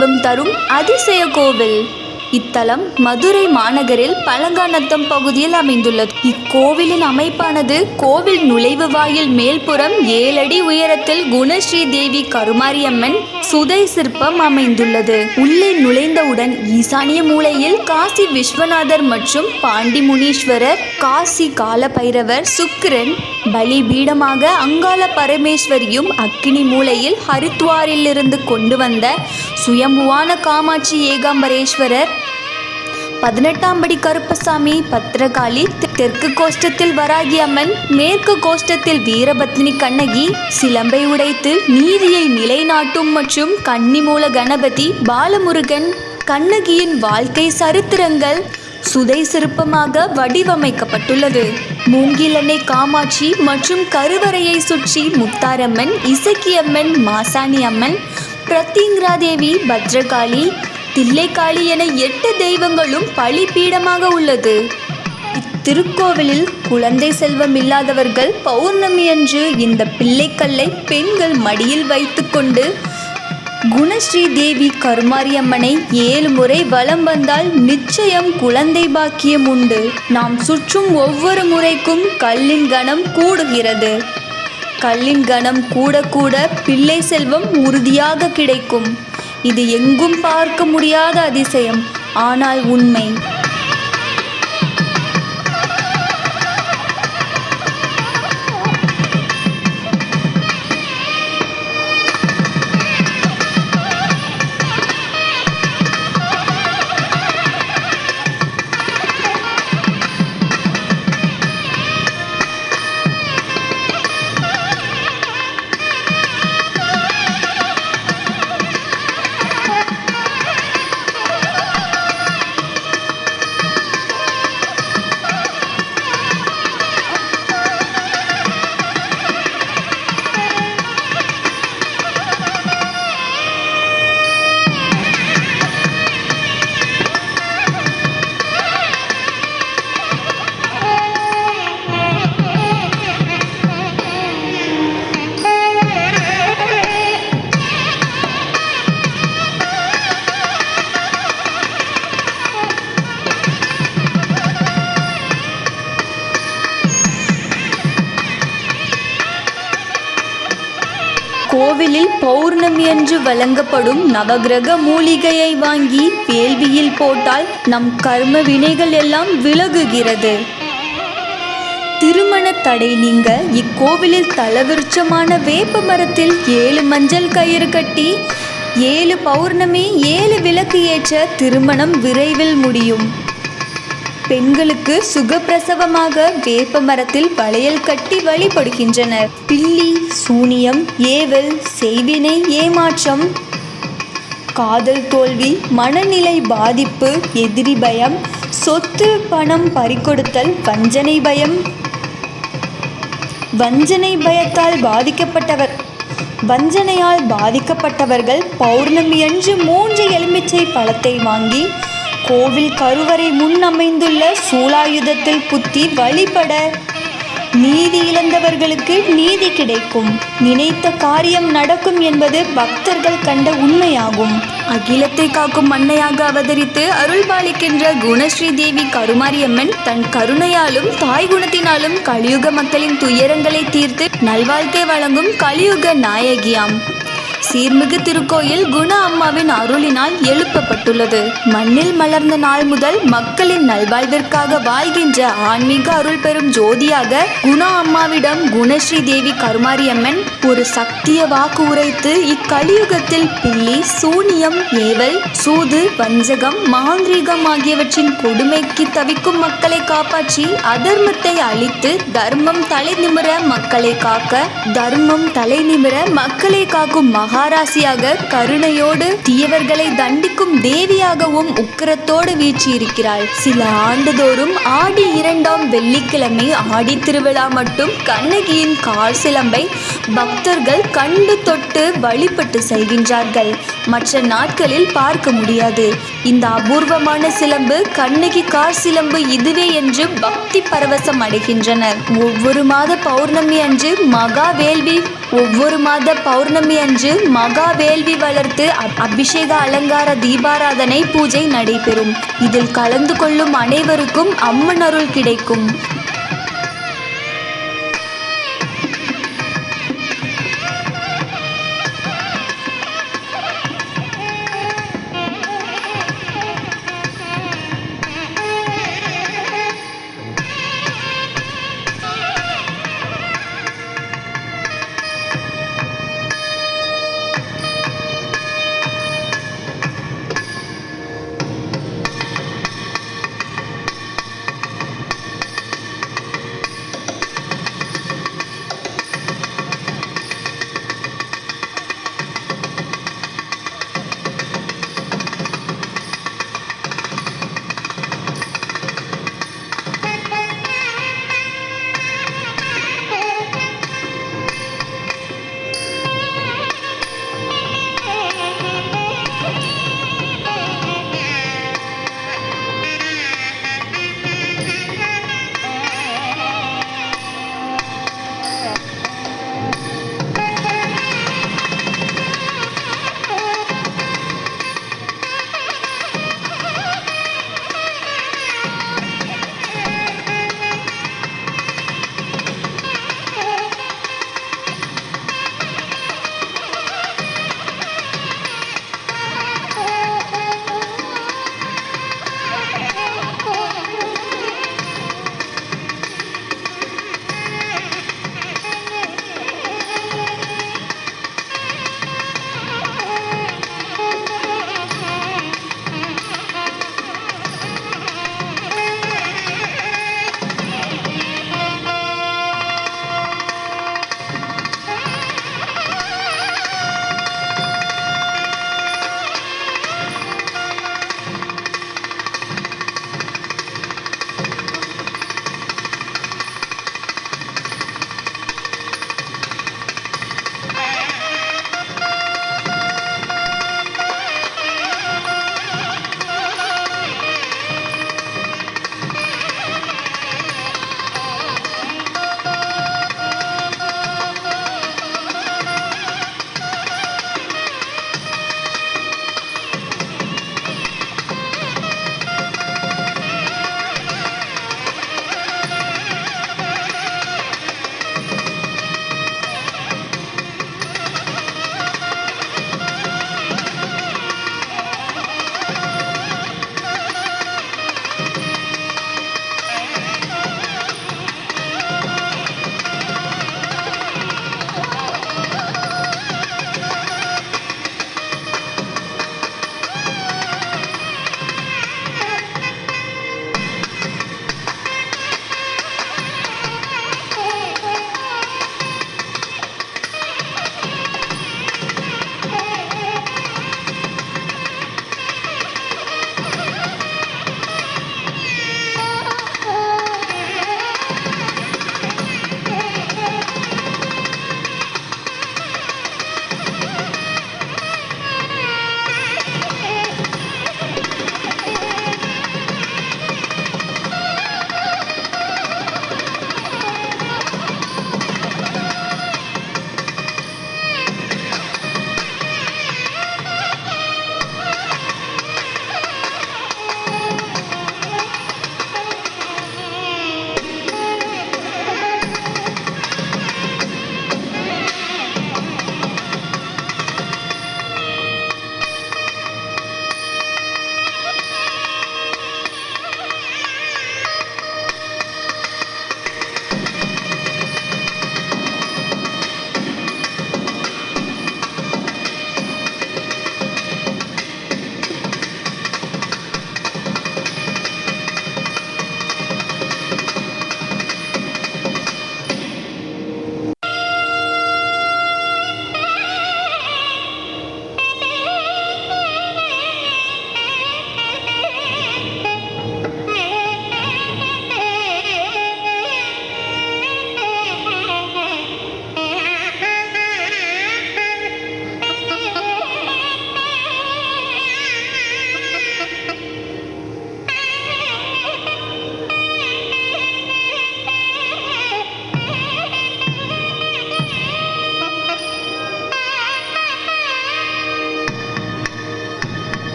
வடிவம் தரும் அதிசய கோவில். இத்தலம் மதுரை மாநகரில் பழங்காநத்தம் பகுதியில் அமைந்துள்ளது. இக்கோவிலின் அமைப்பானது கோவில் நுழைவு வாயில் மேல்புறம் 7 அடி உயரத்தில் குணஸ்ரீ தேவி கருமாரியம்மன் சுதை சிற்பம் அமைந்துள்ளது. உள்ளே நுழைந்தவுடன் ஈசானிய மூலையில் காசி விஸ்வநாதர் மற்றும் பாண்டி முனீஸ்வரர், காசி கால பைரவர், சுக்கிரன், பலிபீடமாக அங்காள பரமேஸ்வரியும், அக்கினி மூலையில் ஹரித்வாரிலிருந்து கொண்டு வந்த சுயம்புவான காமாட்சி ஏகாம்பரேஸ்வரர், 18ஆம் படி கருப்பசாமி, பத்ரகாளி, தெற்கு கோஷ்டத்தில் வராகி அம்மன், மேற்கு கோஷ்டத்தில் வீரபத்னி கண்ணகி, சிலம்பை உடைத்து நீதியை நிலைநாட்டும் மற்றும் கன்னிமூல கணபதி, பாலமுருகன், கண்ணகியின் வாழ்க்கை சரித்திரங்கள் சுதை சிற்பமாக வடிவமைக்கப்பட்டுள்ளது. மூங்கிலன்னை காமாட்சி மற்றும் கருவறையை சுற்றி முத்தாரம்மன், இசக்கியம்மன், மாசாணி அம்மன், பிரத்திங்கரா தேவி, பத்ரகாளி, தில்லைக்காளி என 8 தெய்வங்களும் பலிபீடமாக உள்ளது. இத்திருக்கோவிலில் குழந்தை செல்வம் இல்லாதவர்கள் பௌர்ணமி அன்று இந்த பிள்ளைக்கல்லை பெண்கள் மடியில் வைத்து கொண்டு குணஸ்ரீ தேவி கருமாரியம்மனை 7 முறை வலம் வந்தால் நிச்சயம் குழந்தை பாக்கியம் உண்டு. நாம் சுற்றும் ஒவ்வொரு முறைக்கும் கல்லின் கணம் கூடுகிறது. கல்லின் கணம் கூட கூட பிள்ளை செல்வம் உறுதியாக கிடைக்கும். இது எங்கும் பார்க்க முடியாத அதிசயம், ஆனால் உண்மை. கோவிலில் பௌர்ணமி அன்று வழங்கப்படும் நவகிரக மூலிகையை வாங்கி வேள்வியில் போட்டால் நம் கர்ம வினைகள் எல்லாம் விலகுகிறது. திருமண தடை நீங்க இக்கோவிலில் தலவிருட்சமான வேப்ப மரத்தில் 7 மஞ்சள் கயிறு கட்டி 7 பௌர்ணமி 7 விளக்கு ஏற்ற திருமணம் விரைவில் முடியும். பெண்களுக்கு சுகப்பிரசவமாக வேப்ப மரத்தில் வளையல் கட்டி வழிபடுகின்றனர். பில்லி, சூனியம், ஏவல், செய்வினை, ஏமாற்றம், காதல் தோல்வி, மனநிலை பாதிப்பு, எதிரி பயம், சொத்து பணம் பறிகொடுத்தல், வஞ்சனை பயத்தால் வஞ்சனையால் பாதிக்கப்பட்டவர்கள் பௌர்ணமி அன்று 3 எலுமிச்சை பழத்தை வாங்கி கோவில் கருவறை முன் அமைந்துள்ள சூலாயுதத்தில் குத்தி வழிபட நீதி இழந்தவர்களுக்கு நீதி கிடைக்கும், நினைத்த காரியம் நடக்கும் என்பது பக்தர்கள் கண்ட உண்மையாகும். அகிலத்தை காக்கும் அன்னையாக அவதரித்து அருள்பாலிக்கின்ற குணஸ்ரீ தேவி கருமாரியம்மன் தன் கருணையாலும் தாய் குணத்தினாலும் கலியுக மக்களின் துயரங்களை தீர்த்து நல்வாழ்க்கை வழங்கும் கலியுக நாயகியாம். சீர்மிகு திருக்கோயில் குண அம்மாவின் அருளினால் எழுப்பப்பட்டுள்ளது. மண்ணில் மலர்ந்த நாள் முதல் மக்களின் நல்வாழ்விற்காக வாழ்கின்ற ஆன்மீக அருள் பெறும் ஜோதியாக குண அம்மாவிடம் குணஸ்ரீ தேவி கருமாரியம்மன் ஒரு சக்திய வாக்கு உரைத்து இக்கலியுகத்தில் பில்லி, சூனியம், ஏவல், சூது, வஞ்சகம், மாந்திரீகம் ஆகியவற்றின் கொடுமைக்கு தவிக்கும் மக்களை காப்பாற்றி அதர்மத்தை அழித்து தர்மம் தலை நிமிர மக்களை காக்கும் மகாராசியாக கருணையோடு தீயவர்களை தண்டிக்கும் தேவியாகவும் உக்கிரத்தோடு வீற்றிருக்கிறாள். சில ஆண்டுதோறும் ஆடி 2ஆம் வெள்ளிக்கிழமை ஆடி திருவிழா மட்டும் கண்ணகியின் கால் சிலம்பை பக்தர்கள் கண்டு தொட்டு வழிபட்டு செல்கின்றார்கள். மற்ற நாட்களில் பார்க்க முடியாது. இந்த அபூர்வமான சிலம்பு கண்ணகி கார் சிலம்பு இதுவே என்று பக்தி பரவசம் அடைகின்றனர். ஒவ்வொரு மாத பௌர்ணமி அன்று மகா வேள்வி வளர்த்து அபிஷேக அலங்கார தீபாராதனை பூஜை நடைபெறும். இதில் கலந்து கொள்ளும் அனைவருக்கும் அம்மன் அருள் கிடைக்கும்.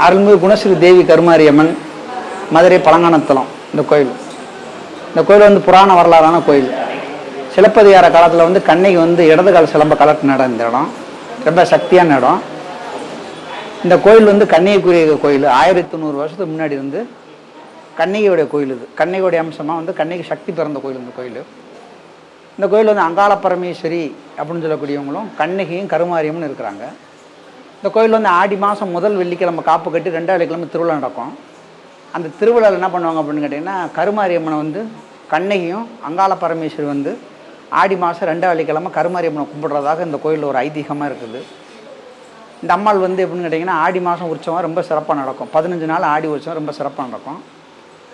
அருள்மிகு குணஸ்ரீ தேவி கருமாரியம்மன், மதுரை பழங்கானத்தலம். இந்த கோயில் வந்து புராண வரலாறான கோயில். சிலப்பதிகார காலத்தில் வந்து கண்ணகி வந்து இடது கால சிலம்ப கலட்டின இடம். இந்த இடம் ரொம்ப சக்தியான இடம். இந்த கோயில் வந்து கண்ணகிக்குரிய கோயில். 1900 வருஷத்துக்கு முன்னாடி வந்து கண்ணகியோடைய கோயில். இது கண்ணகியோடைய அம்சமாக வந்து கண்ணகி சக்தி பிறந்த கோயில். இந்த கோயில் வந்து அங்காள பரமேஸ்வரி அப்படின்னு சொல்லக்கூடியவங்களும் கண்ணகியும் கருமாரியம்மன் இருக்கிறாங்க. இந்த கோயில் வந்து ஆடி மாதம் முதல் வெள்ளிக்கிழமை காப்பு கட்டி 2வது வெள்ளிக்கிழமை திருவிழா நடக்கும். அந்த திருவிழாவில் என்ன பண்ணுவாங்க அப்படின்னு கேட்டிங்கன்னா, கருமாரியம்மனை வந்து கண்ணகியும் அங்காள பரமேஸ்வரி வந்து ஆடி மாதம் 2வது வெள்ளிக்கிழமை கருமாரியம்மனை கும்பிடுறதாக இந்த கோயிலில் ஒரு ஐதீகமாக இருக்குது. இந்த அம்மாள் வந்து எப்படின்னு கேட்டிங்கன்னா, ஆடி மாதம் உற்சவம் ரொம்ப சிறப்பாக நடக்கும். 15 நாள் ஆடி உற்சவம் ரொம்ப சிறப்பாக நடக்கும்.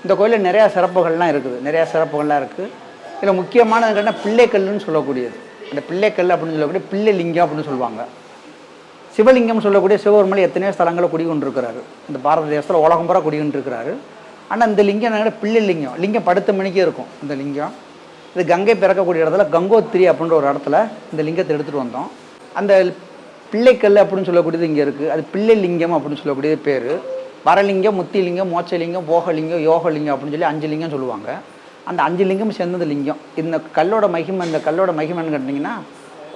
இந்த கோயிலில் நிறையா சிறப்புகள்லாம் இருக்குது. இதில் முக்கியமானது கேட்டால் பிள்ளைக்கல்லுன்னு சொல்லக்கூடியது. அந்த பிள்ளைக்கல் அப்படின்னு சொல்லக்கூடிய பிள்ளை லிங்கம் அப்படின்னு சொல்லுவாங்க. சிவலிங்கம் சொல்லக்கூடிய சிவபெருமான் எத்தனையோ ஸ்தலங்களை குடிகொண்டிருக்கிறாரு. இந்த பாரத தேசத்தில் உலகம் பூரா குடிகொண்டிருக்கிறாரு. ஆனால் இந்த லிங்கம் என்ன, பிள்ளை லிங்கம் படுத்த மணிக்கே இருக்கும். இந்த லிங்கம் இது கங்கை பிறக்கக்கூடிய இடத்துல கங்கோத்திரி அப்படின்ற ஒரு இடத்துல இந்த லிங்கத்தை எடுத்துகிட்டு வந்தோம். அந்த பிள்ளைக்கல் அப்படின்னு சொல்லக்கூடியது இங்கே இருக்குது. அது பிள்ளை லிங்கம் அப்படின்னு சொல்லக்கூடியது பேர். வரலிங்கம், முத்திலிங்கம், மோட்சலிங்கம், போகலிங்கம், யோகலிங்கம் அப்படின்னு சொல்லி 5 லிங்கம் சொல்லுவாங்க. அந்த 5 லிங்கம் சேர்ந்தது லிங்கம். இந்த கல்லோட மகிமைன்னு கேட்டிங்கன்னா,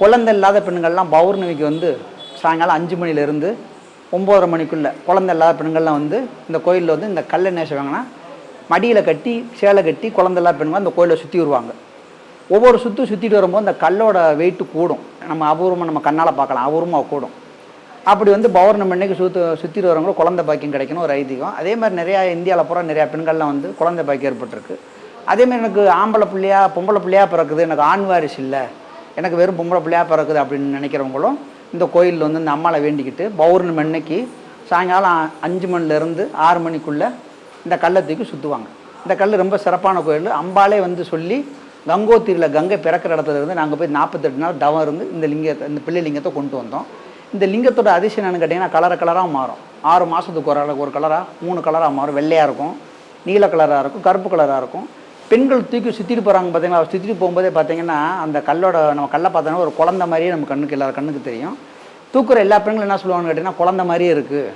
குழந்தை இல்லாத பெண்கள்லாம் பௌர்ணமிக்கு வந்து சாயங்காலம் 5 மணிலேருந்து 9:30 மணிக்குள்ளே குழந்தை இல்லாத பெண்கள்லாம் வந்து இந்த கோயிலில் வந்து இந்த கல்லை என்ன செய்வாங்கன்னா, மடியில் கட்டி சேலை கட்டி குழந்தை இல்லாத பெண்கள் அந்த கோயிலை சுற்றி வருவாங்க. ஒவ்வொரு சுற்றிட்டு வரும்போது அந்த கல்லோட வெயிட்டு கூடும். நம்ம அபூர்வமாக நம்ம கண்ணால் பார்க்கலாம், அபூர்வமாக கூடும். அப்படி வந்து பௌர்ணமி அன்னைக்கு சுற்றிட்டு வரவங்களும் குழந்தை பாக்கியம் கிடைக்கணும் ஒரு ஐதீகம். அதே மாதிரி நிறையா இந்தியாவில் பூரா நிறையா பெண்கள்லாம் வந்து குழந்தை பாக்கியம் ஏற்பட்டிருக்கு. அதேமாதிரி எனக்கு ஆம்பளை பிள்ளையா பொம்பளை பிள்ளையாக பிறக்குது, எனக்கு ஆண் வாரிசு இல்லை, எனக்கு வெறும் பொம்பளை பிள்ளையாக பிறக்குது அப்படின்னு நினைக்கிறவங்களும் இந்த கோயிலில் வந்து இந்த அம்மாவை வேண்டிக்கிட்டு பௌர்ணமி அன்னைக்கு சாயங்காலம் 5 மணிலேருந்து 6 மணிக்குள்ளே இந்த கல்லை தூக்கி சுற்றுவாங்க. இந்த கல் ரொம்ப சிறப்பான கோயில். அம்பாலே வந்து சொல்லி கங்கோத்திரியில் கங்கை பிறக்கிற இடத்துல இருந்து நாங்கள் போய் 48 நாள் தவம் இருந்து இந்த பிள்ளை லிங்கத்தை கொண்டு வந்தோம். இந்த லிங்கத்தோட அதிசயம் என்னன்னு கேட்டிங்கன்னா, கலராக மாறும். 6 மாதத்துக்கு ஒரு கலராக 3 கலராக மாறும். வெள்ளையாக இருக்கும், நீல கலராக இருக்கும், கருப்பு கலராக இருக்கும். பெண்கள் தூக்கி சுற்றிட்டு போகிறாங்க பார்த்தீங்கன்னா, சுற்றிட்டு போகும்போதே பார்த்தீங்கன்னா அந்த நம்ம கல்லை பார்த்தோன்னா ஒரு குழந்தை மாதிரியே நம்ம எல்லாரும் கண்ணுக்கு தெரியும். தூக்குற எல்லா பெண்களும் என்ன சொல்லுவாங்கன்னு கேட்டிங்கன்னா, குழந்தை மாதிரியே இருக்குது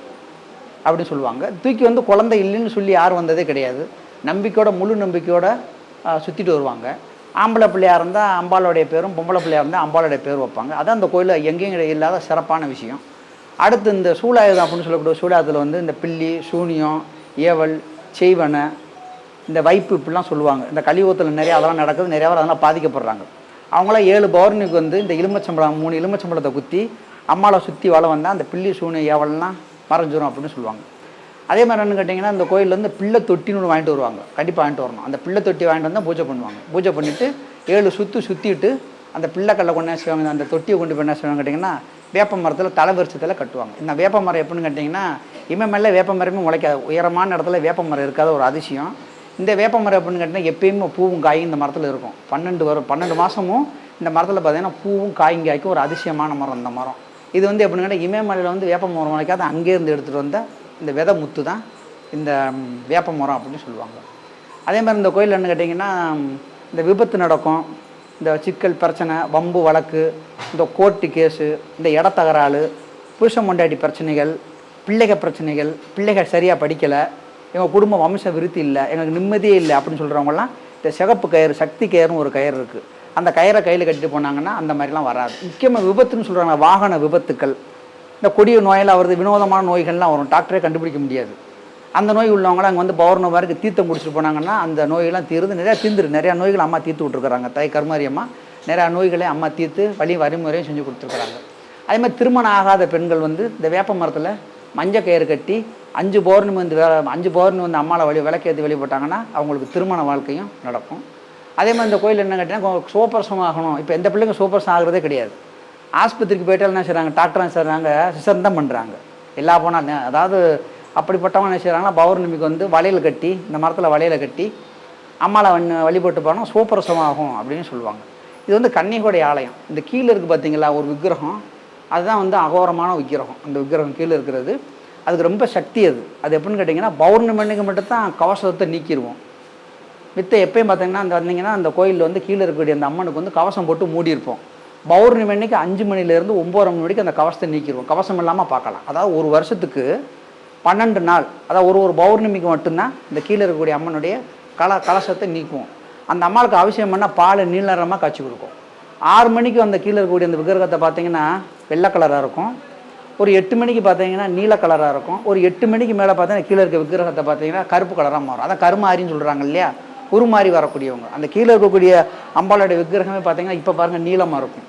அப்படின்னு சொல்லுவாங்க. தூக்கி வந்து குழந்தை இல்லைன்னு சொல்லி யாரும் வந்ததே கிடையாது. முழு நம்பிக்கையோட சுற்றிட்டு வருவாங்க. ஆம்பளை பிள்ளையாக இருந்தால் அம்பாளுடைய பேரும், பொம்பளை பிள்ளையாக இருந்தால் அம்பாளுடைய பேர் வைப்பாங்க. அதான் அந்த கோயிலில் எங்கேயும் இல்லாத சிறப்பான விஷயம். அடுத்து இந்த சூலாயுதம் அப்படின்னு சொல்லக்கூடிய சூலாயுதத்தில் வந்து இந்த பில்லி, சூனியம், ஏவல், செய்வனை, இந்த வைப்பு இப்படிலாம் சொல்லுவாங்க. இந்த கலியுகத்தில் நிறையா அதெல்லாம் நடக்குது. நிறையா பேர் அதெல்லாம் பாதிக்கப்படுறாங்க. அவங்களாம் 7 பௌர்ணமிக்கு வந்து இந்த 3 எலுமிச்சம்பழத்தை குத்தி அம்மாவை சுற்றி வளம் வந்தால் அந்த பில்லி, சூனியம், ஏவல்லாம் மறைஞ்சிரும் அப்படின்னு சொல்லுவாங்க. அதே மாதிரி என்னன்னு கேட்டிங்கன்னா, இந்த கோயிலேருந்து பிள்ளை தொட்டின்னு ஒன்று வாங்கிட்டு வருவாங்க. கண்டிப்பாக வாங்கிட்டு வரணும். அந்த பிள்ளை தொட்டி வாங்கிட்டு வந்தால் பூஜை பண்ணுவாங்க. பூஜை பண்ணிவிட்டு 7 சுற்றிட்டு அந்த பிள்ளைக்கல்லை கொண்டு என்ன செய்வாங்க, அந்த தொட்டியை கொண்டு போய் என்ன செய்வாங்க கேட்டிங்கன்னா, வேப்ப மரத்தில் தலைவரிசத்தில் கட்டுவாங்க. இந்த வேப்ப மரம் எப்படின்னு கேட்டிங்கன்னா, இமேல வேப்ப மரமே முளைக்காது. உயரமான இடத்துல வேப்ப மரம் இருக்காத ஒரு அதிசயம். இந்த வேப்ப மரம் எப்படின்னு கேட்டிங்கன்னா, எப்பயுமே பூவும் காயும் இந்த மரத்தில் இருக்கும். 12 மாதமும் இந்த மரத்தில் பார்த்தீங்கன்னா பூவும் காயும் காய்க்கும் ஒரு அதிசயமான மரம் இந்த மரம். இது வந்து எப்படின்னு கேட்டால், இமயமலையில் வந்து வேப்ப மரம் முளைக்காது. அங்கேருந்து எடுத்துகிட்டு வந்த இந்த விதை முத்து தான் இந்த வேப்ப மரம் அப்படின்னு சொல்லுவாங்க. அதே மாதிரி இந்த கோயில் என்ன கேட்டிங்கன்னா, இந்த விபத்து நடக்கும், இந்த சிக்கல் பிரச்சனை, வம்பு வழக்கு, இந்த கோர்ட்டு கேஸு, இந்த இடத்தகராறு, புருஷன் பொண்டாட்டி பிரச்சனைகள், பிரச்சனைகள், பிள்ளைகள் சரியாக படிக்கலை, எங்கள் குடும்ப வம்ச விருத்தி இல்லை, எங்களுக்கு நிம்மதியே இல்லை அப்படின்னு சொல்கிறவங்கலாம் இந்த சிகப்பு கயிறு, சக்தி கயிறுன்னு ஒரு கயிறு இருக்குது. அந்த கயிறை கையில் கட்டிட்டு போனாங்கன்னா அந்த மாதிரிலாம் வராது. முக்கியமாக விபத்துன்னு சொல்கிறாங்க, வாகன விபத்துக்கள், இந்த கொடிய நோயெல்லாம் வருது, வினோதமான நோய்கள்லாம் வரும், டாக்டரே கண்டுபிடிக்க முடியாது. அந்த நோய் உள்ளவங்களாம் அங்கே வந்து பௌர்ணமி வரைக்கும் தீர்த்தம் குடிச்சிட்டு போனாங்கன்னா அந்த நோயெல்லாம் நிறையா நோய்கள் அம்மா தீர்த்து விட்ருக்குறாங்க. தாய் கருமாரி அம்மா நிறையா நோய்களே அம்மா தீர்த்து வழிமுறையும் செஞ்சு கொடுத்துருக்குறாங்க. அதே மாதிரி திருமணம் ஆகாத பெண்கள் வந்து இந்த வேப்ப மரத்தில் மஞ்சள் கயிறு கட்டி 5 பௌர்ணமி வந்து அம்மாவை விளக்கேற்றி வழிபட்டாங்கன்னா அவங்களுக்கு திருமண வாழ்க்கையும் நடக்கும். அதே மாதிரி இந்த கோயில் என்ன கேட்டிங்கன்னா, சோப்பரசம் ஆகணும். இப்போ எந்த பிள்ளைங்க சோப்பரசம் ஆகிறதே கிடையாது. ஆஸ்பத்திரிக்கு போய்ட்டாலும் என்ன செய்கிறாங்க, டாக்டர் செய்கிறாங்க, சிசர் தான் பண்ணுறாங்க. எல்லா போனால் அதாவது அப்படிப்பட்டவங்க என்ன செய்கிறாங்கன்னா, பௌர்ணமிக்கு வந்து வளையல் கட்டி, இந்த மரத்தில் வளையலை கட்டி அம்மாவை வழிபட்டு போனால் சோப்பரசம் ஆகும் அப்படின்னு சொல்லுவாங்க. இது வந்து கன்னிகையோடைய ஆலயம். இந்த கீழே இருக்குது பார்த்தீங்களா ஒரு விக்கிரகம், அதுதான் வந்து அகோரமான விக்கிரகம். அந்த விக்கிரகம் கீழே இருக்கிறது அதுக்கு ரொம்ப சக்தி. அது எப்படின்னு கேட்டிங்கன்னா, பௌர்ணமி அன்னைக்கு மட்டும் தான் கவசத்தை நீக்கிடுவோம். எப்பயும் பார்த்தீங்கன்னா வந்தீங்கன்னா அந்த கோயிலில் வந்து கீழே இருக்கக்கூடிய அந்த அம்மனுக்கு வந்து கவசம் போட்டு மூடியிருப்போம். பௌர்ணமி அன்னைக்கு 5 மணிலேருந்து 9 மணி வரைக்கும் அந்த கவசத்தை நீக்கிடுவோம். கவசம் இல்லாமல் பார்க்கலாம். அதாவது ஒரு வருஷத்துக்கு 12 நாள், அதாவது ஒரு பௌர்ணமிக்கு மட்டும்தான் இந்த கீழே இருக்கக்கூடிய அம்மனுடைய கலசத்தை நீக்குவோம். அந்த அம்மாளுக்கு அவசியம் பண்ணால் பால் நீல நிறமாக காய்ச்சி கொடுக்கும். 6 மணிக்கு அந்த கீழே இருக்கக்கூடிய அந்த விக்கிரகத்தை பார்த்தீங்கன்னா வெள்ளை கலராக இருக்கும். ஒரு 8 மணிக்கு பார்த்தீங்கன்னா நீல கலராக இருக்கும். ஒரு 8 மணிக்கு மேலே பார்த்தீங்கன்னா கீழே இருக்க விக்கிரகத்தை பார்த்தீங்கன்னா கருப்பு கலராக மாறும். அதான் கருமாரின்னு சொல்கிறாங்க இல்லையா, உருமாறி வரக்கூடியவங்க. அந்த கீழே இருக்கக்கூடிய அம்பாளுடைய விக்கிரகமே பார்த்தீங்கன்னா இப்போ பாருங்கள் நீளமாக இருக்கும்.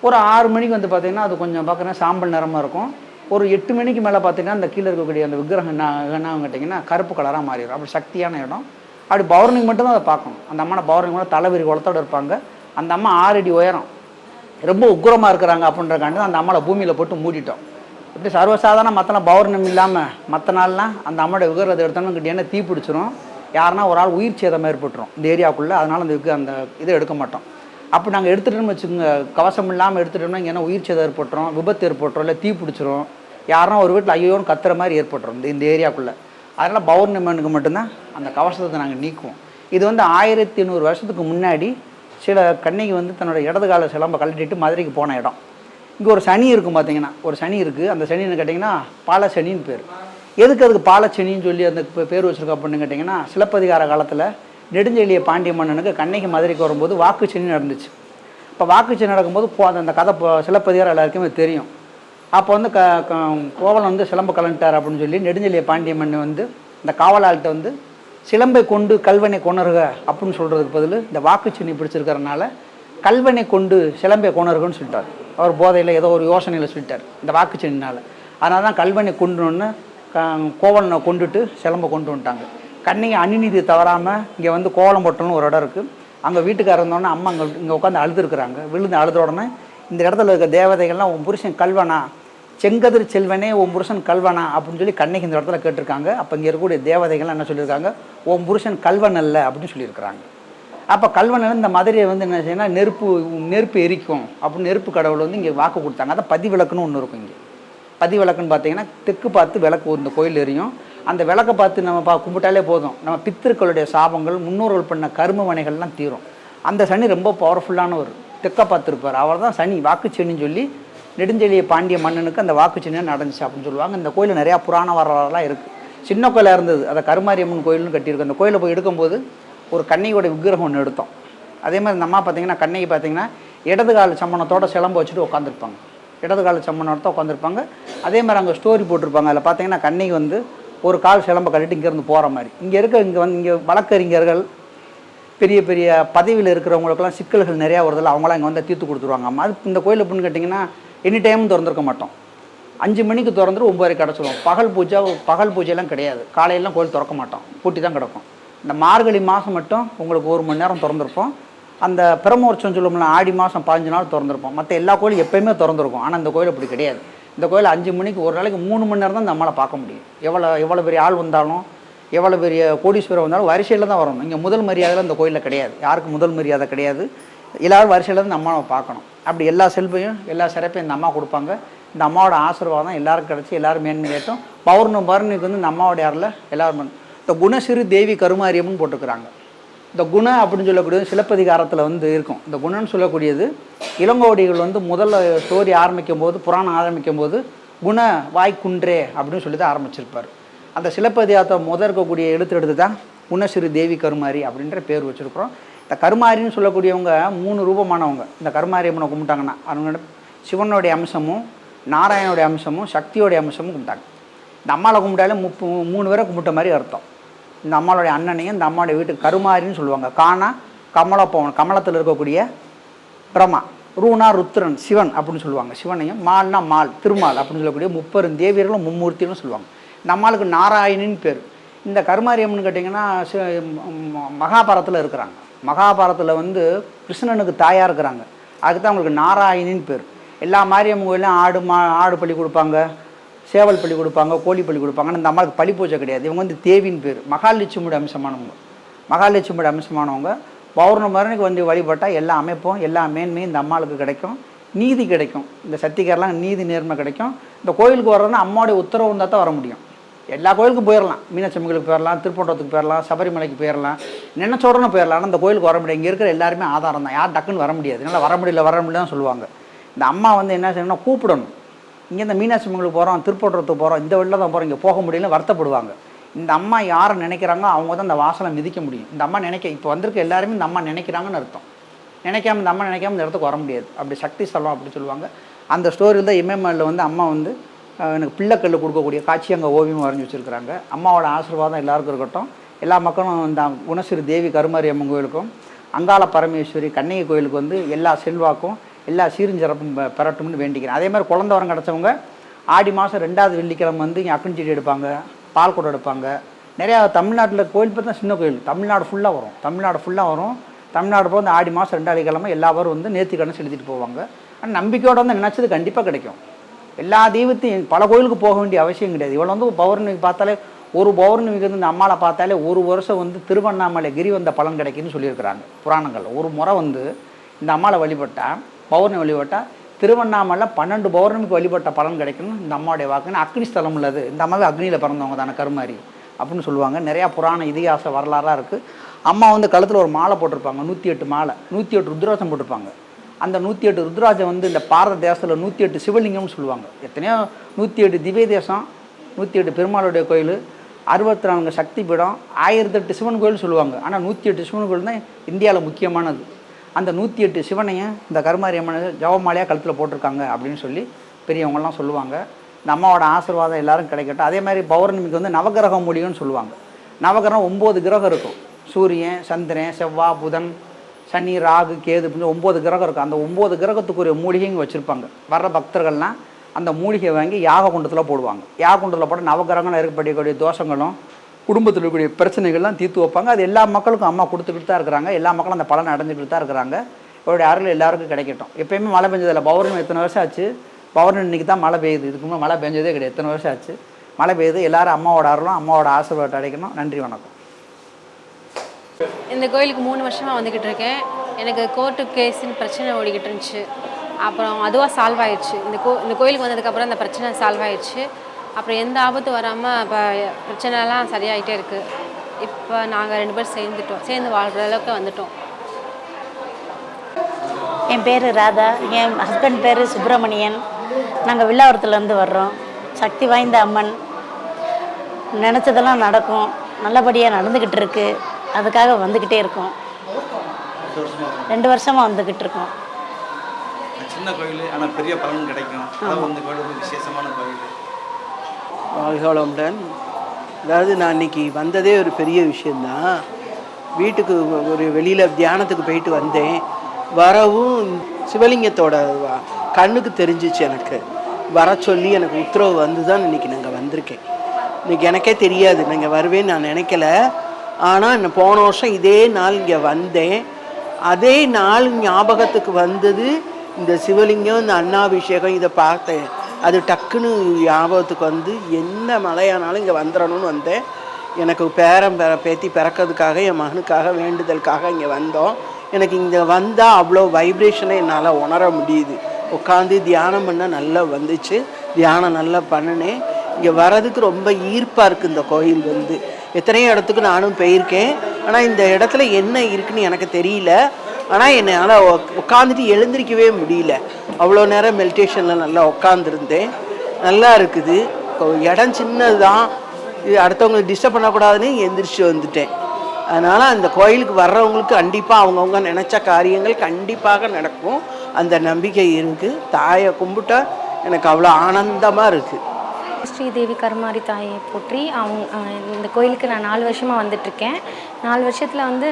ஒரு 6 மணிக்கு வந்து பார்த்தீங்கன்னா அது கொஞ்சம் பார்க்குறேன்னா சாம்பல் நிறமாக இருக்கும். ஒரு 8 மணிக்கு மேலே பார்த்தீங்கன்னா அந்த கீழே இருக்கக்கூடிய அந்த விக்கிரகம் என்ன கேட்டிங்கன்னா கருப்பு கலராக மாறிடும். அப்படி சக்தியான இடம். அப்படி பௌர்ணமி மட்டும்தான் அதை பார்க்கணும். அந்த அம்மா பௌர்ணமி கூட தலைவிரி குளத்தோடு இருப்பாங்க. அந்த அம்மா 6 அடி உயரம், ரொம்ப உக்கிரமாக இருக்கிறாங்க அப்படின்றக்காண்டி அந்த அம்மாவை பூமியில் போட்டு மூடிட்டோம். இப்படி சர்வசாதாரண மற்றலாம் பௌர்ணமி இல்லாமல் மற்ற நாள்லாம் அந்த அம்மாவோட விக்கிரகத்தை எடுத்தோம்னு கேட்டிங்கன்னா தீ பிடிச்சிரும். யாருன்னா ஒரு ஆள் உயிர் சேதம் ஏற்பட்டுரும் இந்த ஏரியாவுக்குள்ளே. அதனால் அந்த இதை எடுக்க மாட்டோம். அப்போ நாங்கள் எடுத்துகிட்டோம்னு வச்சுக்கோங்க, கவசம் இல்லாமல் எடுத்துகிட்டோம்னா இங்கே உயிர் சேதம் ஏற்பட்டுரும், விபத்து ஏற்பட்டுரும், இல்லை தீ பிடிச்சிரும், யாருன்னா ஒரு வீட்டில் ஐயோன்னு கத்துற மாதிரி ஏற்பட்டுரும் இந்த ஏரியாவுக்குள்ளே. அதனால் பௌர்ணமிக்கு மட்டும்தான் அந்த கவசத்தை நாங்கள் நீக்குவோம். இது வந்து 1800 வருஷத்துக்கு முன்னாடி சில கன்னிகை வந்து தன்னோட இடது கால சிலம்பை கழட்டிட்டு மதுரைக்கு போன இடம். இங்கே ஒரு சனி இருக்கும் பார்த்தீங்கன்னா, ஒரு சனி இருக்குது. அந்த சனின்னு கேட்டிங்கன்னா பாலசனின்னு பேர். அதுக்கு பாலச்சனின்னு சொல்லி அந்த பேர் வச்சுருக்கோம் அப்படின்னு கேட்டிங்கன்னா, சிலப்பதிகார காலத்தில் நெடுஞ்செழிய பாண்டிய மன்னனுக்கு கன்னிகை மதுரைக்கு வரும்போது வாக்குச்சனி நடந்துச்சு. இப்போ வாக்குச்சனி நடக்கும்போது அந்த கதை சிலப்பதிகாரம் எல்லாருக்குமே தெரியும். அப்போ வந்து கோவலன் வந்து சிலம்பை கலந்துட்டார் அப்படின்னு சொல்லி நெடுஞ்செழிய பாண்டிய மன்னன் வந்து இந்த காவலாள்கிட்ட வந்து சிலம்பை கொண்டு கல்வனை கொணருக அப்படின்னு சொல்கிறதுக்கு பதில் இந்த வாக்குச்சனி பிடிச்சிருக்கிறதுனால கல்வனை கொண்டு சிலம்பை கொணருகன்னு சொல்லிட்டார். அவர் போதையில் ஏதோ ஒரு யோசனையில் சொல்லிட்டார் இந்த வாக்குச்சனினால். அதனால தான் கல்வனை கொண்டுன்னு கோவலனை கொண்டுட்டு சிலம்பை கொண்டு வந்துட்டாங்க. கன்னிகை அநீதி தவறாமல் இங்கே வந்து கோவலம் போட்டோன்னு ஒரு இடம் இருக்குது. அங்கே வீட்டுக்காரர் இருந்தோடனே அம்மா இங்கே உட்காந்து அழுதுருக்குறாங்க. விழுந்து அழுத உடனே இந்த இடத்துல இருக்க தேவதைகள்லாம் உன் புருஷன் கல்வனா, செங்கதிர் செல்வனே உன் புருஷன் கல்வனா அப்படின்னு சொல்லி கன்னிகை இந்த இடத்துல கேட்டிருக்காங்க. அப்போ இங்கே இருக்கக்கூடிய தேவதைகள்லாம் என்ன சொல்லியிருக்காங்க, உன் புருஷன் கல்வன் அல்ல அப்படின்னு சொல்லியிருக்கிறாங்க. அப்போ கல்வன் இந்த மதுரையை வந்து என்ன செய்யணும், நெருப்பு எரிக்கும் அப்படின்னு நெருப்பு கடவுள் வந்து இங்கே வாக்கு கொடுத்தாங்க. அதான் பதிவிளக்குன்னு ஒன்று இருக்கும். இங்கே பதிவிளக்குன்னு பார்த்தீங்கன்னா தெற்கு பார்த்து விளக்கு இந்த கோயில் எரியும். அந்த விளக்கை பார்த்து நம்ம கும்பிட்டாலே போதும், நம்ம பித்திருக்களுடைய சாபங்கள் முன்னோர்கள் பண்ண கரும வினைகள்லாம் தீரும். அந்த சனி ரொம்ப பவர்ஃபுல்லானவர், தெற்க பார்த்துருப்பார். அவர் தான் சனி வாக்குச்சனின்னு சொல்லி நெடுஞ்செழிய பாண்டிய மன்னனுக்கு அந்த வாக்குச்சனியாக நடந்துச்சு அப்படின்னு சொல்லுவாங்க. இந்த கோயில் நிறையா புராண வரலாறுலாம் இருக்குது. சின்ன கோயிலாக இருந்தது, அதை கருமாரியம்மன் கோயில்னு கட்டியிருக்கோம். அந்த கோயிலை போய் எடுக்கும்போது ஒரு கன்னிகையோட விக்கிரகம் ஒன்று எடுத்தோம். அதே மாதிரி இந்த அம்மா பார்த்தீங்கன்னா கன்னிகை பார்த்தீங்கன்னா இடது கால சம்மணத்தோட சிலம்பு வச்சுட்டு உட்காந்துருப்பாங்க. இடது கால சம்மணத்தோட உட்காந்துருப்பாங்க. அதே மாதிரி அங்கே ஸ்டோரி போட்டிருப்பாங்க. அதில் பார்த்தீங்கன்னா கன்னிகை வந்து ஒரு கால் சிலம்பை கட்டிட்டு இங்கேருந்து போகிற மாதிரி. இங்கே வழக்கறிஞர்கள் பெரிய பெரிய பதவியில் இருக்கிறவங்களுக்கெல்லாம் சிக்கல்கள் நிறையா வருதில்ல, அவங்களாம் இங்கே வந்து தீர்த்து கொடுத்துருவாங்க. அம்மா அது இந்த கோயில் எப்படின்னு கேட்டிங்கன்னா எனி டைமும் திறந்துருக்க மாட்டோம். 5 மணிக்கு திறந்துட்டு 9 வரைக்கும் கிடச்சிடுவோம். பகல் பூஜையெல்லாம் கிடையாது. காலையெல்லாம் கோயில் திறக்க மாட்டோம், பூட்டி தான் கிடக்கும். இந்த மார்கழி மாதம் மட்டும் உங்களுக்கு 1 மணி நேரம் திறந்துருப்போம். அந்த பிரமோற்சவம் சொல்லுவோம்ல, ஆடி மாதம் 15 நாள் திறந்துருப்போம். மற்ற எல்லா கோயிலும் எப்போயுமே திறந்துருக்கும். ஆனால் இந்த கோயில் அப்படி கிடையாது. இந்த கோயில் 5 மணிக்கு ஒரு நாளைக்கு 3 மணி நேரம் தான் நம்மளால் பார்க்க முடியும். எவ்வளோ பெரிய ஆள் வந்தாலும், எவ்வளோ பெரிய கோடீஸ்வரர் வந்தாலும் வரிசையில் தான் வரணும். இங்கே முதல் மரியாதை இந்த கோயிலில் கிடையாது. யாருக்கு முதல் மரியாதை கிடையாது. எல்லோரும் வரிசையில் தான் இந்த அம்மாவை பார்க்கணும். அப்படி எல்லா செல்வையும் எல்லா சிறப்பையும் இந்த அம்மா கொடுப்பாங்க. இந்த அம்மாவோட ஆசீர்வாதம் எல்லாருக்கும் கிடச்சி எல்லோரும் மேன்மையேட்டும். பௌர்ணமிக்கு வந்து இந்த அம்மாவோட யாரில் எல்லோரும் இந்த குணசிறு தேவி கருமாரியம்னு போட்டுக்கிறாங்க. இந்த குண அப்படின்னு சொல்லக்கூடியது சிலப்பதிகாரத்தில் வந்து இருக்கும். இந்த குணன்னு சொல்லக்கூடியது இளங்கோடிகள் வந்து முதல்ல ஸ்டோரி ஆரம்பிக்கும் போது, புராணம் ஆரம்பிக்கும் போது குண வாய்க்குன்றே அப்படின்னு சொல்லி தான் ஆரம்பிச்சிருப்பார். அந்த சிலப்பதிகாரத்தை இருக்கக்கூடிய எடுத்து தான் குணசிறு தேவி கருமாரி அப்படின்ற பேர் வச்சுருக்குறோம். இந்த கருமாரின்னு சொல்லக்கூடியவங்க 3 ரூபமானவங்க. இந்த கருமாரியம்மனை கும்பிட்டாங்கன்னா அவங்க சிவனுடைய அம்சமும் நாராயணனுடைய அம்சமும் சக்தியோடைய அம்சமும் கும்பிட்டாங்க. இந்த அம்மாவை கும்பிட்டாலே 3 பேரை கும்பிட்ட மாதிரி அர்த்தம். இந்த அம்மாவுடைய அண்ணனையும் இந்த அம்மாவுடைய வீட்டுக்கு கருமாரின்னு சொல்லுவாங்க. காணா கமலப்பவன், கமலத்தில் இருக்கக்கூடிய பிரமா, ரூனா ருத்ரன் சிவன் அப்படின்னு சொல்லுவாங்க. சிவனையும் மால்னா மால், திருமால் அப்படின்னு சொல்லக்கூடிய 30 தேவியர்களும் மும்மூர்த்தின்னு சொல்லுவாங்க. இந்த அம்மாளுக்கு நாராயணின்னு பேர். இந்த கருமாரியம்மன் கேட்டிங்கன்னா மகாபாரத்தில் இருக்கிறாங்க. மகாபாரத்தில் வந்து கிருஷ்ணனுக்கு தாயாக இருக்கிறாங்க. அதுக்கு தான் அவங்களுக்கு நாராயணின்னு பேர். எல்லா மாரியம்மன் கோயிலும் ஆடு பள்ளி கொடுப்பாங்க, சேவல் பள்ளி கொடுப்பாங்க, கோழி பள்ளி கொடுப்பாங்க. இந்த அம்மாவுக்கு பள்ளி பூஜை கிடையாது. இவங்க வந்து தேவின்னு பேர். மகாலட்சுமியோட அம்சமானவங்க. பௌர்ணமிக்கு வந்து வழிபட்டால் எல்லா அமைப்பும் எல்லா மேன்மையும் இந்த அம்மாளுக்கு கிடைக்கும். நீதி கிடைக்கும். இந்த சத்திகரெலாம் நீதி நேர்மை கிடைக்கும். இந்த கோயிலுக்கு வர்றதுன்னா அம்மாவுடைய உத்தரவு இருந்தால் தான் வர முடியும். எல்லா கோயிலுக்கும் போயிடலாம். மீனாட்சி கோயிலுக்கு போயிடலாம், திருப்பூண்டத்துக்கு போயிடலாம், சபரிமலைக்கு போயிடலாம், நினைச்ச உடனே போயிடலாம். ஆனால் இந்த கோயிலுக்கு வர முடியாது. இங்கே இருக்கிற எல்லாருமே ஆதாரம் தான். யார் டக்குன்னு வர முடியாது. என்னால் வர முடியல தான் சொல்லுவாங்க. இந்த அம்மா வந்து என்ன செய்யணும்னா கூப்பிடணும். இங்கேருந்து மீனாட்சி அம்மனுக்கு போகிறோம், திருப்போட்டத்துக்கு போகிறோம், இந்த வழியில் தான் போகிறோம், இங்கே போக முடியல வருத்தப்படுவாங்க. இந்த அம்மா யாரை நினைக்கிறாங்களோ அவங்க தான் இந்த வாசலை மிதிக்க முடியும். இந்த அம்மா இப்போ வந்திருக்க எல்லாருமே இந்த அம்மா நினைக்கிறாங்கன்னு அர்த்தம். நினைக்காம இந்த அம்மா நினைக்காம இந்த இடத்துக்கு வர முடியாது. அப்படி சக்தி ஸ்தலம் அப்படி சொல்லுவாங்க. அந்த ஸ்டோரியில் தான் எம்எம்எல்ல வந்து அம்மா வந்து எனக்கு பிள்ளைக்கல் கொடுக்கக்கூடிய காட்சி அங்கே ஓவியம் வரைஞ்சி வச்சுருக்கிறாங்க. அம்மாவோட ஆசீர்வாதம் எல்லாருக்கும் இருக்கட்டும். எல்லா மக்களும் இந்த குணஸ்ரீ தேவி கருமாரி அம்மன் கோயிலுக்கும் அங்காள பரமேஸ்வரி கண்ணகி கோயிலுக்கு வந்து எல்லா செல்வாக்கும் எல்லா சீரும் சிறப்பும் பெறட்டும்னு வேண்டிக்கிறேன். அதே மாதிரி குழந்தை வரம் கிடச்சவங்க ஆடி மாதம் 2வது வெள்ளிக்கிழமை வந்து இங்கே அக்கன் சீடி எடுப்பாங்க, பால் குடம் எடுப்பாங்க. நிறையா தமிழ்நாட்டில் கோயில் பார்த்தா சின்ன கோயில் தமிழ்நாடு ஃபுல்லாக வரும். தமிழ்நாடு போக இந்த ஆடி மாதம் 2வது வெள்ளிக்கிழமை எல்லாரும் வந்து நேர்த்திக்கடன் செலுத்திட்டு போவாங்க. ஆனால் நம்பிக்கையோடு வந்து நினச்சது கண்டிப்பாக கிடைக்கும். எல்லா தெய்வத்தையும் பல கோயிலுக்கு போக வேண்டிய அவசியம் கிடையாது. இவ்வளோ வந்து பௌர்ணமிக்கு பார்த்தாலே ஒரு பௌர்ணமிக்கு வந்து இந்த அம்மாவை பார்த்தாலே ஒரு வருஷம் வந்து திருவண்ணாமலை கிரி வந்த பலன் கிடைக்குன்னு சொல்லியிருக்கிறாங்க புராணங்கள். ஒரு முறை வந்து இந்த அம்மாவை வழிபட்டால் பௌர்ணமி வழிபட்டால் திருவண்ணாமலை 12 பௌர்ணமிக்கு வழிபட்ட பலன் கிடைக்கணும் இந்த அம்மாவுடைய வாக்குன்னு. அக்னி ஸ்தலம் உள்ளது. இந்த அம்மாவே அக்னியில் பிறந்தவங்க தானே கருமாரி அப்படின்னு சொல்லுவாங்க. நிறையா புராண இதிகாச வரலாறாக இருக்குது. அம்மா வந்து கழுத்தில் ஒரு மாலை போட்டிருப்பாங்க, 108 மாலை, 108 ருத்ராட்சம் போட்டிருப்பாங்க. அந்த 108 ருத்ராட்சம் வந்து இந்த பாரத தேசத்தில் 108 சிவலிங்கம்னு சொல்லுவாங்க. எத்தனையோ 108 திவ்ய தேசம், 108 பெருமாளுடைய கோயில், 64 சக்தி பீடம், 1008 சிவன் கோயில் சொல்லுவாங்க. ஆனால் 108 சிவன் கோயில் தான் இந்தியாவில் முக்கியமானது. அந்த 108 சிவனையும் இந்த கருமாரி அம்மனை ஜவமாலையாக கழுத்தில் போட்டிருக்காங்க அப்படின்னு சொல்லி பெரியவங்கள்லாம் சொல்லுவாங்க. இந்த அம்மாவோட ஆசீர்வாதம் எல்லாரும் கிடைக்கட்டும். அதே மாதிரி பௌர்ணமிக்கு வந்து நவகிரக மூலிகைன்னு சொல்லுவாங்க. நவகிரகம் 9 கிரகம் இருக்கும். சூரியன், சந்திரன், செவ்வாய், புதன், சனி, ராகு, கேது அப்படின்னு 9 கிரகம் இருக்கும். அந்த 9 கிரகத்துக்குரிய மூலிகைங்க வச்சுருப்பாங்க. வர்ற பக்தர்கள்லாம் அந்த மூலிகை வாங்கி யாக குண்டத்தில் போடுவாங்க. யாக குண்டத்தில் போட்டு நவகிரகங்கள் ஏற்படக்கூடிய தோஷங்களும் குடும்பத்தில் இருக்கக்கூடிய பிரச்சனைகள்லாம் தீர்த்து வைப்பாங்க. அது எல்லா மக்களுக்கும் அம்மா கொடுத்துக்கிட்டு தான் இருக்கிறாங்க. எல்லா மக்களும் அந்த பலனை அடைஞ்சிக்கிட்டு தான் இருக்கிறாங்க. அவருடைய அருள் எல்லாருக்கும் கிடைக்கட்டும். எப்பயுமே மழை பெஞ்சதில்லை. பௌர்ணமி எத்தனை வருஷம் ஆச்சு? பௌர்ணமி இன்னைக்கு தான் மழை பெய்யுது. இதுக்கு முன்னே மழை பெஞ்சதே கிடையாது. எத்தனை வருஷம் ஆச்சு மழை பெய்யுது? எல்லாரும் அம்மாவோட அருளும் அம்மாவோட ஆசீர்வாதத்தை அடைக்கணும். நன்றி, வணக்கம். இந்த கோயிலுக்கு 3 வருஷமாக வந்துக்கிட்டு இருக்கேன். எனக்கு கோர்ட்டு கேஸுன்னு பிரச்சனை ஓடிக்கிட்டு இருந்துச்சு. அப்புறம் அதுவாக சால்வ் ஆயிடுச்சு. இந்த கோயிலுக்கு வந்ததுக்கப்புறம் அந்த பிரச்சனை சால்வ் ஆயிடுச்சு. அப்புறம் எந்த ஆபத்து வராமல் இப்போ பிரச்சனைலாம் சரியாயிட்டே இருக்குது. இப்போ நாங்கள் 2 பேரும் சேர்ந்து வாழ்கிற அளவுக்கு வந்துட்டோம். என் பேர் ராதா, என் ஹஸ்பண்ட் பேர் சுப்பிரமணியன். நாங்கள் வில்லாவரத்துலேருந்து வர்றோம். சக்தி வாய்ந்த அம்மன், நினச்சதெல்லாம் நடக்கும், நல்லபடியாக நடந்துக்கிட்டு இருக்கு. அதுக்காக வந்துக்கிட்டே இருக்கோம். 2 வருஷமாக வந்துக்கிட்டு இருக்கோம். சின்ன கோயில் ஆனால் பெரிய பலன் கிடைக்கும். இந்த கோயில் ஒரு விசேஷமான கோயில். வாழ்கோளமுடன். அதாவது நான் இன்னைக்கு வந்ததே ஒரு பெரிய விஷயந்தான். வீட்டுக்கு ஒரு வெளியில் தியானத்துக்கு போயிட்டு வந்தேன். வரவும் சிவலிங்கத்தோட கண்ணுக்கு தெரிஞ்சிச்சு. எனக்கு வர சொல்லி எனக்கு உத்தரவு வந்து தான் இன்றைக்கி நாங்கள் வந்திருக்கேன். இன்றைக்கி எனக்கே தெரியாது நாங்கள் வருவேன்னு நான் நினைக்கல. ஆனால் நான் போன வருஷம் இதே நாள் இங்கே வந்தேன். அதே நாள் ஞாபகத்துக்கு வந்தது இந்த சிவலிங்கம், இந்த அன்னாபிஷேகம். இதை பார்த்தேன். அது டக்குன்னு ஞாபகத்துக்கு வந்து என்ன மழையானாலும் இங்கே வந்துடணும்னு வந்தேன். எனக்கு பேத்தி பிறக்கிறதுக்காக, என் மகனுக்காக வேண்டுதலுக்காக இங்கே வந்தோம். எனக்கு இங்கே வந்தால் அவ்வளோ வைப்ரேஷனை என்னால் உணர முடியுது. உட்காந்து தியானம் பண்ண நல்லா வந்துச்சு. தியானம் நல்லா பண்ணினேன். இங்கே வர்றதுக்கு ரொம்ப ஈர்ப்பாக இருக்குது. இந்த கோயில் வந்து எத்தனையோ இடத்துக்கு நானும் போயிருக்கேன். ஆனால் இந்த இடத்துல என்ன இருக்குன்னு எனக்கு தெரியல. ஆனால் என்னால் உட்காந்துட்டு எழுந்திரிக்கவே முடியல. அவ்வளோ நேரம் மெடிடேஷனில் நல்லா உட்காந்துருந்தேன். நல்லா இருக்குது. இடம் சின்னது தான். இது அடுத்தவங்களுக்கு டிஸ்டர்ப் பண்ணக்கூடாதுன்னு எந்திரிச்சு வந்துட்டேன். அதனால் அந்த கோயிலுக்கு வர்றவங்களுக்கு கண்டிப்பாக அவங்கவுங்க நினச்ச காரியங்கள் கண்டிப்பாக நடக்கும். அந்த நம்பிக்கை இருக்குது. தாயை கும்பிட்டா எனக்கு அவ்வளோ ஆனந்தமாக இருக்குது. ஸ்ரீதேவி கருமாரி தாயை போற்றி இந்த கோயிலுக்கு நான் 4 வருஷமாக வந்துட்டுருக்கேன். 4 வருஷத்தில் வந்து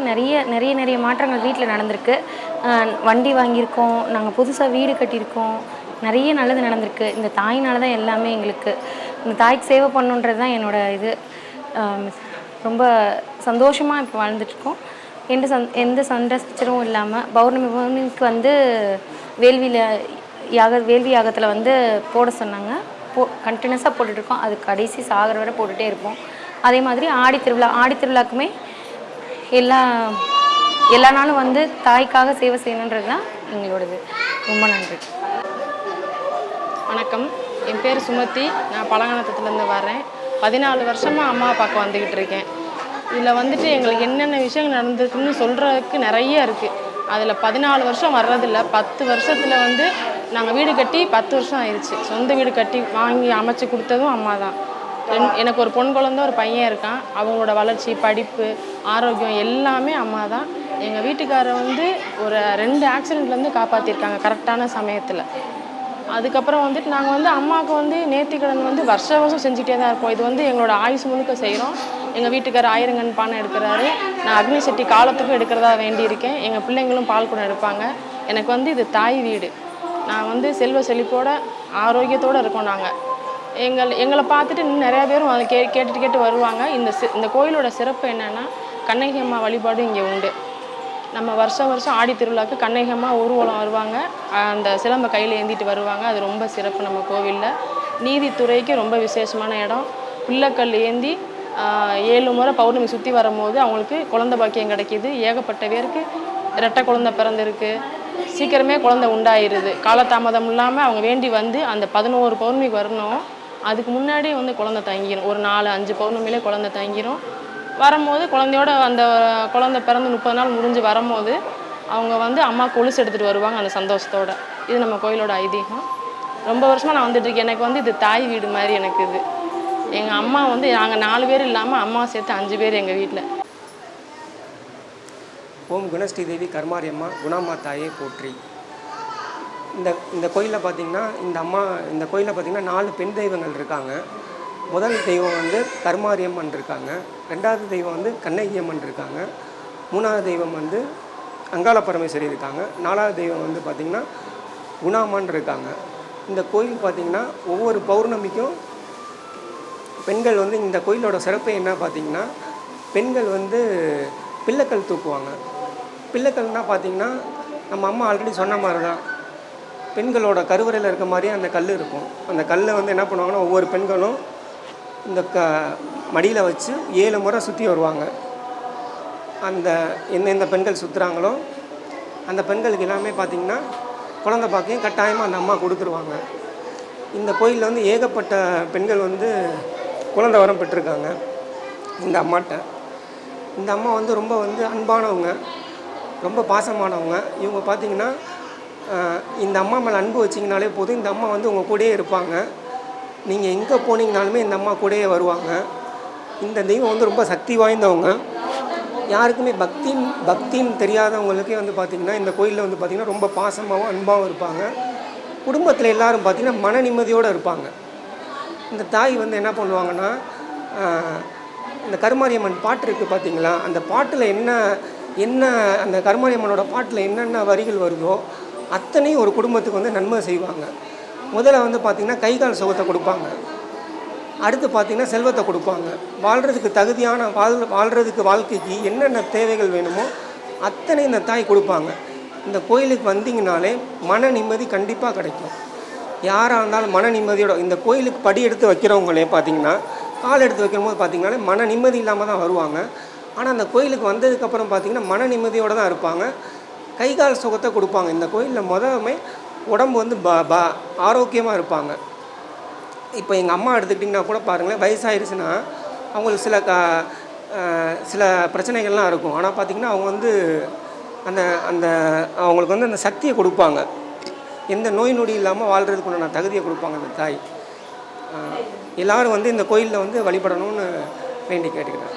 நிறைய மாற்றங்கள் வீட்டில் நடந்திருக்கு. வண்டி வாங்கியிருக்கோம், நாங்கள் புதுசாக வீடு கட்டியிருக்கோம், நிறைய நல்லது நடந்திருக்கு. இந்த தாயினால தான் எல்லாமே எங்களுக்கு. இந்த தாய்க்கு சேவை பண்ணுன்றது தான் என்னோடய இது. ரொம்ப சந்தோஷமாக இப்போ வாழ்ந்துட்டுருக்கோம். எந்த சண்டை சச்சரவும் இல்லாமல். பௌர்ணமிக்கு வந்து வேள்வி யாகத்தில் வந்து போட சொன்னாங்க. கண்டினியூஸாக போட்டுட்ருக்கோம். அது கடைசி சாகர வரை போட்டுகிட்டே இருப்போம். அதே மாதிரி ஆடி திருவிழாக்குமே எல்லா நாளும் வந்து தாய்க்காக சேவை செய்யணுன்றது தான் எங்களோடது. ரொம்ப நன்றி. வணக்கம், என் பேர் சுமதி. நான் பழங்கானத்துலேருந்து வரேன். 14 வருஷமாக அம்மா அப்பாவுக்கு வந்துக்கிட்டு இருக்கேன். இதில் வந்துட்டு எங்களுக்கு என்னென்ன விஷயங்கள் நடந்திருக்குன்னு சொல்கிறதுக்கு நிறைய இருக்குது. அதில் 14 வருஷம் வர்றதில்ல. 10 வருஷத்தில் வந்து நாங்கள் வீடு கட்டி 10 வருஷம் ஆயிடுச்சு. சொந்த வீடு கட்டி வாங்கி அமைச்சு கொடுத்ததும் அம்மா தான். எனக்கு ஒரு பொன் குழந்தை, ஒரு பையன் இருக்கான். அவங்களோட வளர்ச்சி, படிப்பு, ஆரோக்கியம் எல்லாமே அம்மா தான். எங்கள் வீட்டுக்காரர் வந்து ஒரு 2 ஆக்சிடெண்ட்லேருந்து காப்பாற்றிருக்காங்க கரெக்டான சமயத்தில். அதுக்கப்புறம் வந்துட்டு நாங்கள் வந்து அம்மாவுக்கு வந்து நேர்த்திக்கடன் வந்து வருஷம் செஞ்சுட்டே தான் இருப்போம். இது வந்து எங்களோட ஆயுசு முழுக்க செய்கிறோம். எங்கள் வீட்டுக்காரர் 1000 பானை எடுக்கிறாரு. நான் அக்னி சட்டி காலத்துக்கும் எடுக்கிறதா வேண்டியிருக்கேன். எங்கள் பிள்ளைங்களும் பால் குடம் எடுப்பாங்க. எனக்கு வந்து இது தாய் வீடு. நான் வந்து செல்வ செழிப்போட ஆரோக்கியத்தோடு இருக்கோம். நாங்கள் எங்களை பார்த்துட்டு இன்னும் நிறையா பேரும் அதை கேட்டு வருவாங்க. இந்த கோயிலோட சிறப்பு என்னென்னா, கண்ணகி அம்மா வழிபாடு இங்கே உண்டு. நம்ம வருஷம் ஆடி திருவிழாவுக்கு கண்ணகி அம்மா ஊர்வலம் வருவாங்க. அந்த சிலம்பை கையில் ஏந்திட்டு வருவாங்க. அது ரொம்ப சிறப்பு நம்ம கோவிலில். நீதித்துறைக்கு ரொம்ப விசேஷமான இடம். பிள்ளைக்கல் ஏந்தி 7 முறை பௌர்ணமி சுற்றி வரும்போது அவங்களுக்கு குழந்தை பாக்கியம் கிடைக்கிது. ஏகப்பட்ட பேருக்கு இரட்டை குழந்தை பிறந்திருக்கு. சீக்கிரமே குழந்தை உண்டாயிருது. காலதாமதம் இல்லாமல் அவங்க வேண்டி வந்து அந்த 11 பௌர்ணமிக்கு வரணும். அதுக்கு முன்னாடியே வந்து குழந்தை தங்கிடும். ஒரு 4-5 பௌர்ணமியிலே குழந்தை தங்கிடும். வரும்போது குழந்தையோட அந்த குழந்தை பிறந்து 30 நாள் முடிஞ்சு வரும்போது அவங்க வந்து அம்மா கொலுசு எடுத்துகிட்டு வருவாங்க அந்த சந்தோஷத்தோட. இது நம்ம கோயிலோட ஐதீகம். ரொம்ப வருஷமாக நான் வந்துட்டுருக்கேன். எனக்கு வந்து இது தாய் வீடு மாதிரி எனக்கு இது. எங்கள் அம்மா வந்து நாங்கள் 4 பேர் இல்லாமல் அம்மா சேர்த்து 5 பேர் எங்கள் வீட்டில். ஓம் குணஸ்ரீ தேவி கர்மாரியம்மா குணாம்மா தாயே போற்றி. இந்த கோயிலில் பார்த்திங்கன்னா இந்த கோயிலில் பார்த்திங்கன்னா 4 பெண் தெய்வங்கள் இருக்காங்க. முதல் தெய்வம் வந்து கர்மாரியம்மன் இருக்காங்க. 2வது தெய்வம் வந்து கண்ணகி அம்மன் இருக்காங்க. 3வது தெய்வம் வந்து அங்காள பரமேஸ்வரி இருக்காங்க. 4வது தெய்வம் வந்து பார்த்திங்கன்னா குணாம்மான் இருக்காங்க. இந்த கோயில் பார்த்திங்கன்னா ஒவ்வொரு பௌர்ணமிக்கும் பெண்கள் வந்து இந்த கோயிலோட சிறப்பு என்ன பார்த்திங்கன்னா, பெண்கள் வந்து பிள்ளைக்கல் தூக்குவாங்க. பிள்ளைக்கல்னால் பார்த்திங்கன்னா நம்ம அம்மா ஆல்ரெடி சொன்ன மாதிரி தான், பெண்களோட கருவறையில் இருக்க மாதிரியே அந்த கல் இருக்கும். அந்த கல்லை வந்து என்ன பண்ணுவாங்கன்னா, ஒவ்வொரு பெண்களும் இந்த மடியில் வச்சு 7 முறை சுற்றி வருவாங்க. அந்த எந்தெந்த பெண்கள் சுற்றுறாங்களோ அந்த பெண்களுக்கு எல்லாமே பார்த்திங்கன்னா குழந்தை பாக்கியம் கட்டாயமாக அந்த அம்மா கொடுத்துருவாங்க. இந்த கோயிலில் வந்து ஏகப்பட்ட பெண்கள் வந்து குழந்தை வரம் பெற்றிருக்காங்க இந்த அம்மாட்ட. இந்த அம்மா வந்து ரொம்ப வந்து அன்பானவங்க, ரொம்ப பாசமானவங்க. இவங்க பார்த்திங்கன்னா இந்த அம்மா மேலே அன்பு வச்சிங்கனாலே போதும், இந்த அம்மா வந்து உங்கள் கூடயே இருப்பாங்க. நீங்கள் எங்கே போனீங்கனாலுமே இந்த அம்மா கூடயே வருவாங்க. இந்த தெய்வம் வந்து ரொம்ப சக்தி வாய்ந்தவங்க. யாருக்குமே பக்தின்னு தெரியாதவங்களுக்கே வந்து பார்த்திங்கன்னா இந்த கோயிலில் வந்து பார்த்திங்கன்னா ரொம்ப பாசமாகவும் அன்பாகவும் இருப்பாங்க. குடும்பத்தில் எல்லோரும் பார்த்திங்கன்னா மன நிம்மதியோடு இருப்பாங்க. இந்த தாய் வந்து என்ன பண்ணுவாங்கன்னா, இந்த கருமாரியம்மன் பாட்டு இருக்குது பார்த்திங்களா, அந்த பாட்டில் என்ன அந்த கருமாரியம்மனோட பாட்டில் என்னென்ன வரிகள் வருதோ அத்தனையும் ஒரு குடும்பத்துக்கு வந்து நன்மை செய்வாங்க. முதல்ல வந்து பார்த்திங்கன்னா கை கால் சுகத்தை கொடுப்பாங்க. அடுத்து பார்த்திங்கன்னா செல்வத்தை கொடுப்பாங்க. வாழ்கிறதுக்கு தகுதியான வாழ்கிறதுக்கு வாழ்க்கைக்கு என்னென்ன தேவைகள் வேணுமோ அத்தனை இந்த தாய் கொடுப்பாங்க. இந்த கோயிலுக்கு வந்தீங்கனாலே மன நிம்மதி கண்டிப்பாக கிடைக்கும். யாராக இருந்தாலும் மன நிம்மதியோட இந்த கோயிலுக்கு படி எடுத்து வைக்கிறவங்களே பார்த்திங்கன்னா, கால் எடுத்து வைக்கும்போது பார்த்திங்கனாலே மன நிம்மதி இல்லாமல் தான் வருவாங்க. ஆனால் அந்த கோயிலுக்கு வந்ததுக்கப்புறம் பார்த்திங்கன்னா மன நிம்மதியோடு தான் இருப்பாங்க. கை கால் சுகத்தை கொடுப்பாங்க. இந்த கோயிலில் முதலுமே உடம்பு வந்து ஆரோக்கியமாக இருப்பாங்க. இப்போ எங்கள் அம்மா எடுத்துக்கிட்டிங்கன்னா கூட பாருங்களேன், வயசாகிடுச்சுன்னா அவங்களுக்கு சில பிரச்சனைகள்லாம் இருக்கும். ஆனால் பார்த்திங்கன்னா அவங்க வந்து அந்த அவங்களுக்கு வந்து அந்த சக்தியை கொடுப்பாங்க. எந்த நோய் நொடி இல்லாமல் வாழ்கிறதுக்கு உண்டான தகுதியை கொடுப்பாங்க அந்த தாய். எல்லோரும் வந்து இந்த கோயிலில் வந்து வழிபடணும்னு வேண்டி கேட்டுக்கிறேன்.